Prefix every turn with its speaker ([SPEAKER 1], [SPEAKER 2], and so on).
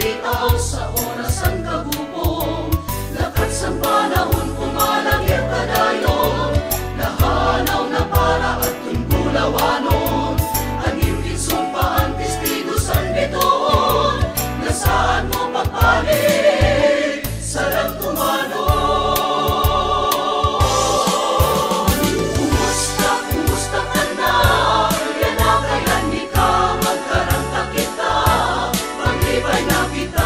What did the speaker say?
[SPEAKER 1] narito sa oras ang kagubong, lakat sa panahon pumalagip kadayon, nahanaw na para at tunggulawanon, agim kinsumpa ang testigo san bitoon, nasaan mo pagpalit sa langtumanon. Kumusta ka na? Yan na kaya ni ka magkaranta kita, paglibay na kita.